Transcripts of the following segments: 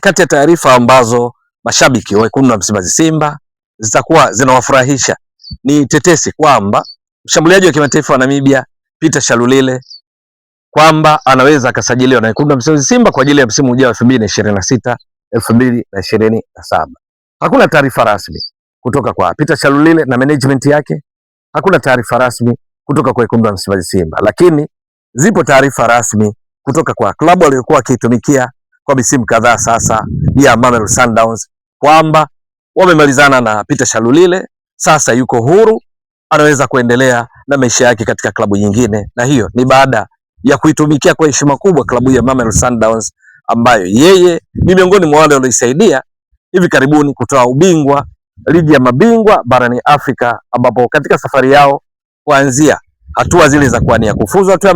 kati ya taarifa ambazo mashabiki wa Wekundu wa Msimbazi Simba zitakuwa zinawafurahisha ni tetesi kwamba mshambuliaji wa kimataifa wa Namibia Peter Shalulile kwamba anaweza akasajiliwa na Wekundu wa Msimbazi Simba kwa ajili ya msimu ujao 2026 2027. Hakuna taarifa rasmi kutoka kwa Peter Shalulile na management yake, hakuna taarifa rasmi kutoka kwa Wekundu wa Msimbazi Simba, lakini zipo taarifa rasmi kutoka kwa klabu aliyokuwa akiitumikia kwa misimu kadhaa sasa ya Mamelodi Sundowns kwamba wamemalizana na Peter Shalulile, sasa yuko huru, anaweza kuendelea na maisha yake katika klabu nyingine, na hiyo ni baada ya kuitumikia kwa heshima kubwa klabu ya Mamelodi Sundowns ambayo yeye ni miongoni mwa wale walioisaidia hivi karibuni kutoa ubingwa ligi ya mabingwa barani Afrika, ambapo katika safari yao kuanzia hatua zile za kuania kufuzu hatua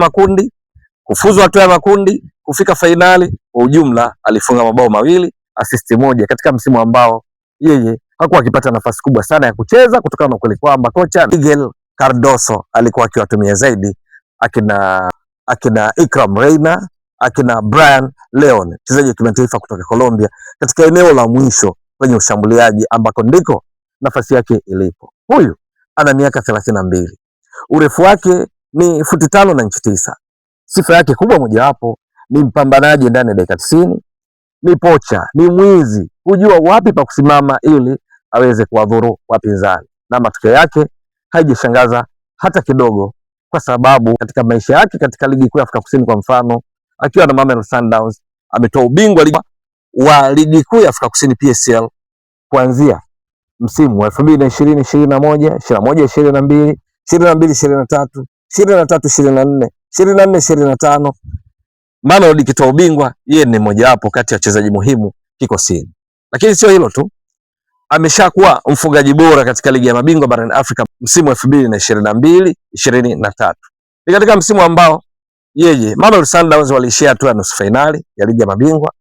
ya makundi, kufika fainali, kwa ujumla alifunga mabao mawili, assist moja katika msimu ambao yeye hakuwa akipata nafasi kubwa sana ya kucheza kutokana na kweli kwamba kocha Miguel Cardoso alikuwa akiwatumia zaidi akina Ikram Reina, akina Brian Leon, mchezaji wa kimataifa kutoka Colombia, katika eneo la mwisho kwenye ushambuliaji ambako ndiko nafasi yake ilipo. Huyu ana miaka 32. Urefu wake ni futi 5 na inchi 9. Sifa yake kubwa mojawapo ni mpambanaji ndani ya dakika 90, ni pocha, ni mwizi, hujua wapi pa kusimama ili aweze kuwadhuru wapinzani. Na matokeo yake haijashangaza hata kidogo, kwa sababu katika maisha yake katika ligi kuu ya Afrika Kusini kwa mfano, akiwa na Mamelodi Sundowns ametoa ubingwa wa ligi kuu ya Afrika Kusini PSL kuanzia msimu wa 2020-2021, 21-22, 22-23, 23-24, 24-25. Mamelodi kitoa ubingwa, yeye ni mmoja wapo kati ya wachezaji muhimu kikosini. Lakini sio hilo tu, ameshakuwa mfungaji bora katika ligi ya mabingwa barani Afrika msimu wa 2022-2023. Ni katika msimu ambao yeye Mamelodi Sundowns waliishia hatua ya nusu finali ya ligi ya mabingwa.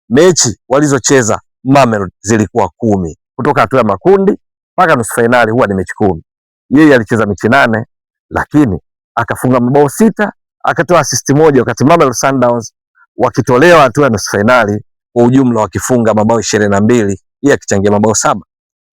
Mechi walizocheza Mamelodi zilikuwa 10. Kutoka hatua ya makundi mpaka nusu finali huwa ni mechi 10. Yeye alicheza mechi 8, lakini akafunga mabao 6, akatoa assist moja, wakati Mamelodi Sundowns wakitolewa hatua ya nusu finali kwa ujumla wakifunga mabao 22, yeye akichangia mabao 7.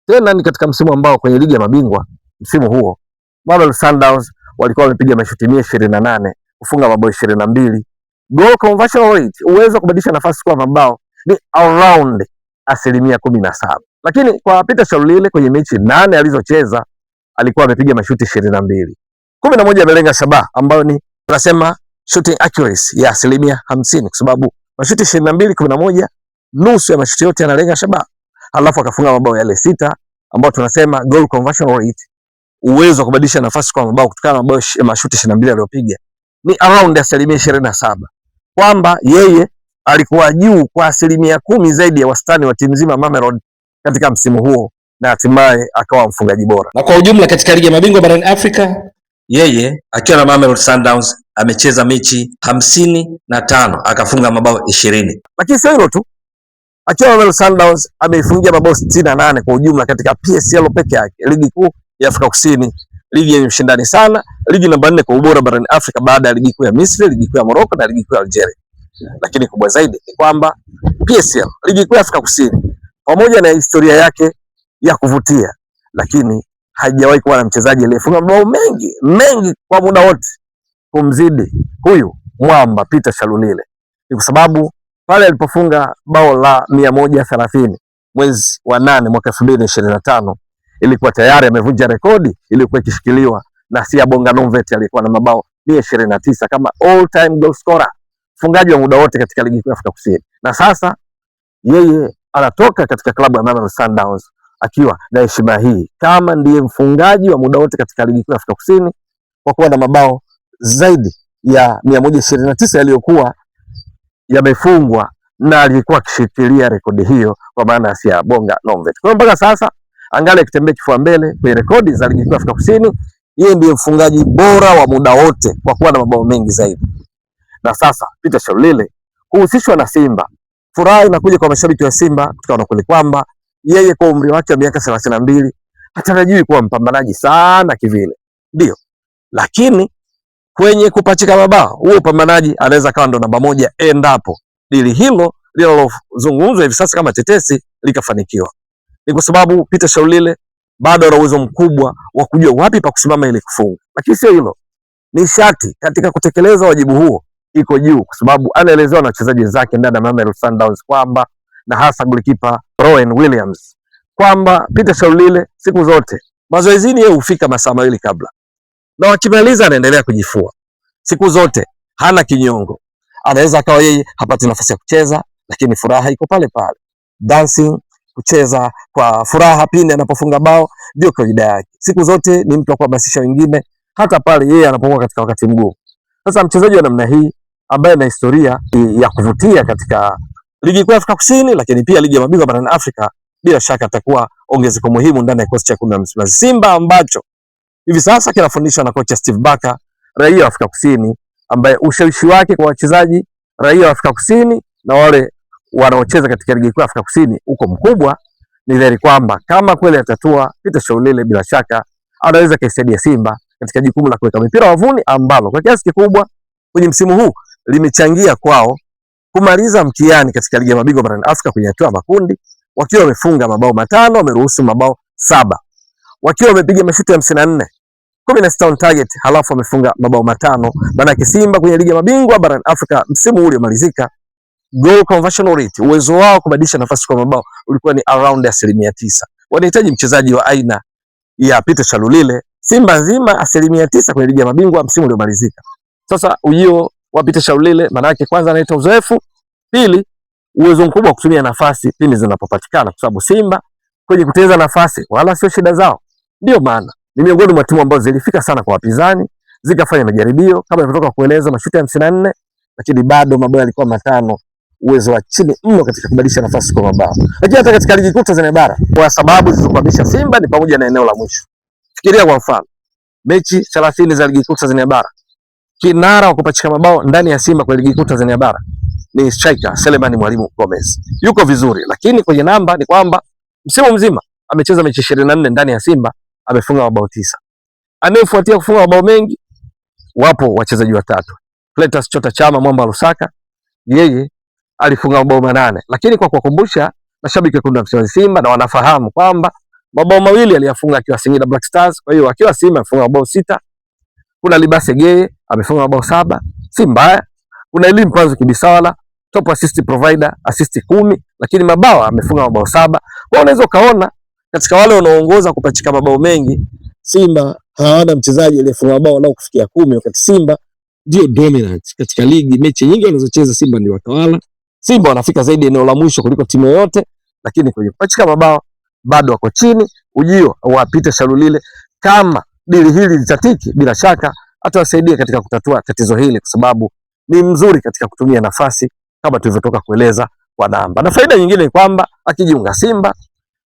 Tena ni katika msimu ambao kwenye ligi ya mabingwa msimu huo Mamelodi Sundowns walikuwa wamepiga mashuti 128, kufunga mabao 22. Goal conversion rate, uwezo wa kubadilisha nafasi kwa mabao, ni around 17%. Lakini kwa Peter Shalulile kwenye mechi 8 alizocheza alikuwa amepiga mashuti 22. 11 amelenga shabaha, ambayo ni tunasema shooting accuracy ya 50%, kwa sababu mashuti 22, 11, nusu ya mashuti yote yanalenga shabaha. Halafu akafunga mabao yale 6, ambao tunasema goal conversion rate, uwezo wa kubadilisha nafasi kwa mabao kutokana na mabao mashuti 22 aliyopiga ni around 27%, kwamba yeye alikuwa juu kwa 10% zaidi ya wastani wa timu nzima Mamelodi katika msimu huo, na hatimaye akawa mfungaji bora. Na kwa ujumla katika ligi ya mabingwa barani Afrika, yeye akiwa na Mamelodi Sundowns amecheza mechi 55 akafunga mabao 20. Lakini sio hilo tu, akiwa na Mamelodi Sundowns ameifungia mabao 68 kwa ujumla katika PSL peke yake, ligi kuu ya Afrika Kusini, ligi yenye ushindani sana, ligi namba 4 kwa ubora barani Afrika baada ya ligi kuu ya Misri, ligi kuu ya Morocco na ligi kuu ya Algeria. Lakini kubwa zaidi ni kwamba PSL, ligi kuu ya Afrika Kusini, pamoja na historia yake ya kuvutia, lakini haijawahi kuwa na mchezaji aliyefunga mabao mengi kwa muda wote kumzidi huyu mwamba Peter Shalulile. Ni kwa sababu pale alipofunga bao la 130 mwezi wa 8 mwaka 2025, ilikuwa tayari amevunja rekodi ilikuwa ikishikiliwa na Sia Bonga Nomvet aliyekuwa na mabao 129 kama all time goal scorer, mfungaji wa muda wote katika ligi kuu ya Afrika Kusini. Na sasa yeye anatoka katika klabu ya Mamelodi Sundowns akiwa na heshima hii kama ndiye mfungaji wa muda wote katika ligi kuu ya Afrika Kusini kwa kuwa na mabao zaidi ya 129 yaliyokuwa yamefungwa, na alikuwa akishikilia rekodi hiyo kwa maana ya Sia Bonga Nomvet. Kwa mpaka sasa angali akitembea kifua mbele kwenye rekodi za ligi kuu ya Afrika Kusini, yeye ndiye mfungaji bora wa muda wote kwa kuwa na mabao mengi zaidi. Na sasa Peter Shalulile kuhusishwa na Simba, furaha inakuja kwa mashabiki wa Simba kutokana na kwamba yeye kwa umri wake wa miaka 32 hatarajiwi kuwa mpambanaji sana kivile, ndio, lakini kwenye kupachika mabao huo upambanaji anaweza kawa ndo namba 1 endapo dili hilo linalozungumzwa hivi sasa kama tetesi likafanikiwa. Ni kwa sababu Peter Shalulile bado ana uwezo mkubwa wa kujua wapi pa kusimama ili kufunga. Lakini sio hilo, nishati katika kutekeleza wajibu huo iko juu, kwa sababu anaelezewa na wachezaji wenzake ndani ya Mamelodi Sundowns kwamba, na hasa golikipa Rowan Williams, kwamba Peter Shalulile siku zote mazoezini yeye hufika masaa mawili kabla, na wakimaliza anaendelea kujifua. Siku zote hana kinyongo. Anaweza akawa yeye hapati nafasi ya kucheza, lakini furaha iko pale pale. Dancing, kucheza kwa furaha pindi anapofunga bao ndio kawaida yake. Siku zote ni mtu wa kuhamasisha wengine hata pale yeye anapokuwa katika wakati mgumu. Sasa mchezaji wa namna hii ambaye ana historia ya kuvutia katika ligi kuu ya Afrika Kusini, lakini pia ligi ya mabingwa barani Afrika, bila shaka atakuwa ongezeko muhimu ndani ya kikosi cha kundi la Msimbazi Simba, ambacho hivi sasa kinafundishwa na kocha Steve Barker, raia wa Afrika Kusini, ambaye ushawishi wake kwa wachezaji raia wa Afrika Kusini na wale wanaocheza katika ligi kuu ya Afrika Kusini uko mkubwa. Ni dhahiri kwamba kama kweli atatua Peter Shalulile, bila shaka anaweza kaisaidia Simba katika jukumu la kuweka mipira wavuni, ambalo kwa kiasi kikubwa kwenye msimu huu limechangia kwao kumaliza mkiani katika ligi ya mabingwa barani Afrika kwenye hatua makundi, wakiwa wamefunga mabao 5, wameruhusu mabao 7, wakiwa wamepiga mashuti ya 54, 16 on target, halafu wamefunga mabao 5. Maana Simba kwenye ligi ya mabingwa barani Afrika msimu ule uliomalizika, goal conversion rate, uwezo wao kubadilisha nafasi kwa mabao ulikuwa ni around 9%. Wanahitaji mchezaji wa aina ya Peter Shalulile. Simba nzima 9% kwenye ligi ya mabingwa msimu uliomalizika. Sasa ujio wa Peter Shalulile maana yake kwanza analeta uzoefu, pili uwezo mkubwa wa kutumia nafasi pindi zinapopatikana, kwa sababu Simba kwenye kutengeneza nafasi wala sio shida zao. Ndio maana ni miongoni mwa timu ambazo zilifika sana kwa wapinzani, zikafanya majaribio kama nilivyotoka kueleza, mashuti ya 54, lakini bado mabao yalikuwa 5. Uwezo wa chini mno katika kubadilisha nafasi kwa mabao. Lakini hata katika ligi kuu Tanzania bara, kwa sababu zilizokwamisha Simba ni pamoja na eneo la mwisho. Fikiria kwa mfano, mechi 30 za ligi kuu Tanzania bara, kinara wa kupachika mabao ndani ya Simba kwa ligi kuu Tanzania bara ni striker Selemani Mwalimu Gomez. Yuko vizuri, lakini kwenye namba ni kwamba msimu mzima amecheza mechi 24 ndani ya Simba, amefunga mabao 9. Anayefuatia kufunga mabao mengi wapo wachezaji watatu. Clatous Chota Chama Mwamba Lusaka, yeye alifunga mabao 8, lakini kwa kuwakumbusha mashabiki wa kundi la Msimbazi Simba, na wanafahamu kwamba mabao 2 aliyafunga akiwa Singida Black Stars, kwa hiyo akiwa Simba amefunga mabao 6. Kuna Libase Geye amefunga mabao 7, si mbaya. Kuna Elim Panzo Kibisawala, top assist provider, assist 10, lakini mabao amefunga mabao 7. Kwa unaweza kaona katika wale wanaoongoza kupachika mabao mengi, Simba hawana mchezaji aliyefunga mabao lao kufikia 10, wakati Simba ndio dominant katika ligi. Mechi nyingi wanazocheza Simba ndio watawala. Simba wanafika zaidi eneo la mwisho kuliko timu yoyote, lakini kwenye kupachika mabao bado wako chini. Ujio wa Peter Shalulile, kama dili hili litatiki, bila shaka atawasaidia katika kutatua tatizo hili, kwa sababu ni mzuri katika kutumia nafasi kama tulivyotoka kueleza kwa namba. Na faida nyingine ni kwamba akijiunga Simba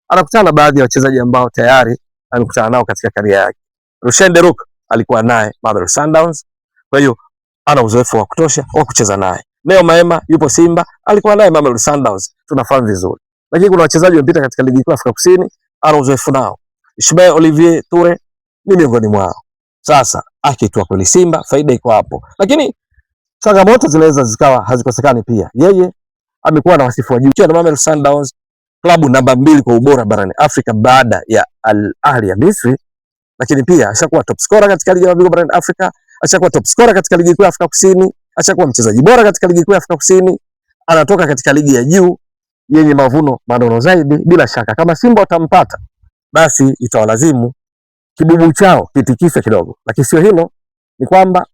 anakutana na baadhi ya wachezaji ambao tayari amekutana nao katika karia yake. Rushen De Reuck alikuwa naye Mamelodi Sundowns, kwa hiyo ana uzoefu wa kutosha wa kucheza naye. Neo Maema yupo Simba, alikuwa naye Mamelodi Sundowns, tunafahamu vizuri. Lakini kuna wachezaji wamepita katika ligi kuu Afrika Kusini, ana uzoefu nao. Ismail Olivier Toure ni miongoni mwao. Sasa akitua kweli Simba, faida iko hapo. Lakini changamoto zinaweza zikawa hazikosekani pia. Yeye amekuwa na wasifu wa juu na Mamelodi Sundowns, klabu namba 2 kwa ubora barani Afrika baada ya Al Ahly ya Misri, lakini pia ashakuwa top scorer katika ligi ya mabingwa barani Afrika, ashakuwa top scorer katika ligi kuu ya Afrika Kusini, ashakuwa mchezaji bora katika ligi kuu ya Afrika Kusini, anatoka katika ligi ya juu yenye mavuno madono zaidi. Bila shaka kama Simba watampata, basi itawalazimu kibubu chao kitikise kidogo. Lakini sio hilo, ni kwamba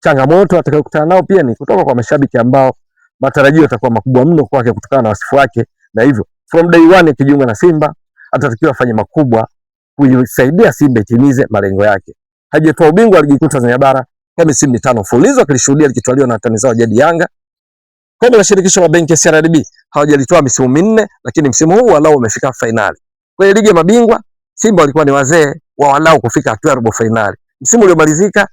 changamoto atakayokutana nao pia ni kutoka kwa mashabiki ambao matarajio yatakuwa makubwa mno kwake kutokana na wasifu wake, na hivyo from day one akijiunga na Simba atatakiwa afanye makubwa kuisaidia Simba itimize malengo yake. Hajatoa ubingwa wa ligi kuu Tanzania bara kwa misimu 5 mfululizo, akilishuhudia likitwaliwa na watani zao jadi Yanga. Kombe la shirikisho la benki ya CRDB hawajalitoa misimu 4, lakini msimu huu walao wamefika finali. Kwenye ligi ya mabingwa Simba walikuwa ni wazee wa walao kufika hatua ya robo finali. Msimu uliomalizika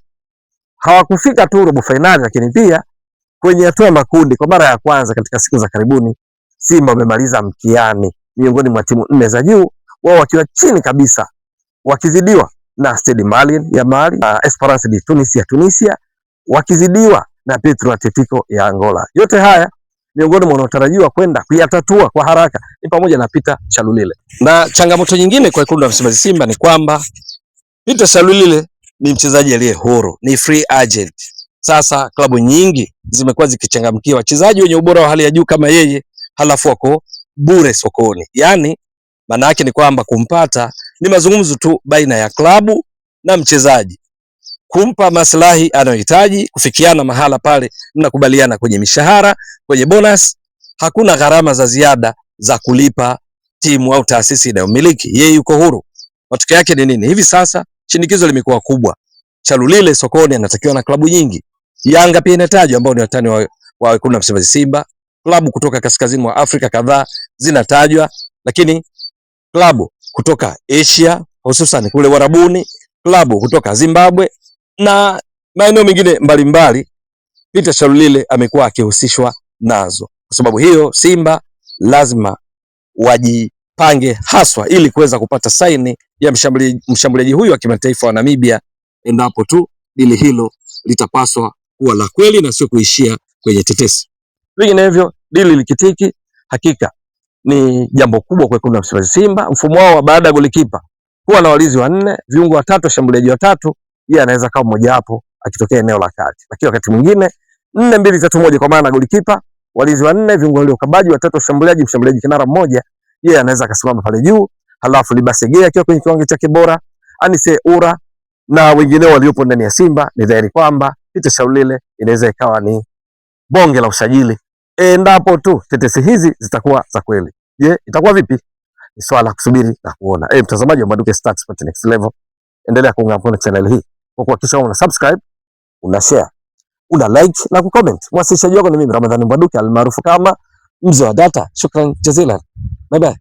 hawakufika tu robo finali, lakini pia kwenye hatua ya makundi kwa mara ya kwanza katika siku za karibuni Simba wamemaliza mkiani miongoni mwa timu 4 za juu, wao wakiwa chini kabisa, wakizidiwa na Stade Malien ya Mali, Esperance de Tunis ya Tunisia, wakizidiwa na Petro Atletico ya Angola. Yote haya miongoni mwa wanaotarajiwa kwenda kuyatatua kwa haraka ni pamoja na Peter Shalulile. Na changamoto nyingine kwa wekundu wa Msimbazi Simba ni kwamba Peter Shalulile ni mchezaji aliye huru, ni free agent. Sasa klabu nyingi zimekuwa zikichangamkia wachezaji wenye ubora wa hali ya juu kama yeye, halafu wako bure sokoni. Yaani maana yake ni kwamba kumpata ni mazungumzo tu baina ya klabu na mchezaji, kumpa maslahi anayohitaji, kufikiana mahala pale mnakubaliana kwenye mishahara, kwenye bonus. Hakuna gharama za ziada za kulipa timu au taasisi inayomiliki. Yeye yuko huru. Matokeo yake ni nini? Hivi sasa shinikizo limekuwa kubwa. Shalulile sokoni anatakiwa na klabu nyingi. Yanga pia inatajwa, ambao ni watani wa wekundu wa Msimbazi Simba. Klabu kutoka kaskazini mwa Afrika kadhaa zinatajwa, lakini klabu kutoka Asia hususan kule Warabuni, klabu kutoka Zimbabwe na maeneo mengine mbalimbali, Peter Shalulile amekuwa akihusishwa nazo. Kwa sababu hiyo Simba lazima wajipange haswa ili kuweza kupata saini ya mshambuliaji huyu wa kimataifa wa Namibia, endapo tu dili hilo litapaswa kuwa la kweli na sio kuishia kwenye tetesi. Vinginevyo dili likitiki, hakika ni jambo kubwa kwa wekundu wa Msimbazi Simba. Mfumo wao baada ya golikipa kuwa na walinzi wanne, viungo watatu, washambuliaji watatu, yeye anaweza kama mmoja wapo akitokea eneo la kati. Lakini wakati mwingine 4-2-3-1, kwa maana golikipa, walinzi wanne, viungo wale ukabaji watatu, mshambuliaji kinara mmoja, yeye anaweza akasimama pale juu, halafu Libasege akiwa kwenye kiwango chake bora, Anise Ura na wengineo waliopo ndani ya Simba. Ni dhahiri kwamba Peter Shalulile inaweza ikawa ni bonge la usajili endapo tu tetesi hizi zitakuwa za kweli. Je, itakuwa vipi? Ni swala kusubiri na kuona. Mtazamaji wa Mbwaduke Stats Sport Next Level, endelea kuungana mkono channel hii kwa kuhakikisha una subscribe, una share, una like na kucomment. Mwasilishaji wako ni mimi Ramadhani Mbwaduke almaarufu kama Mzee wa Data. Shukran jazilan. Bye bye.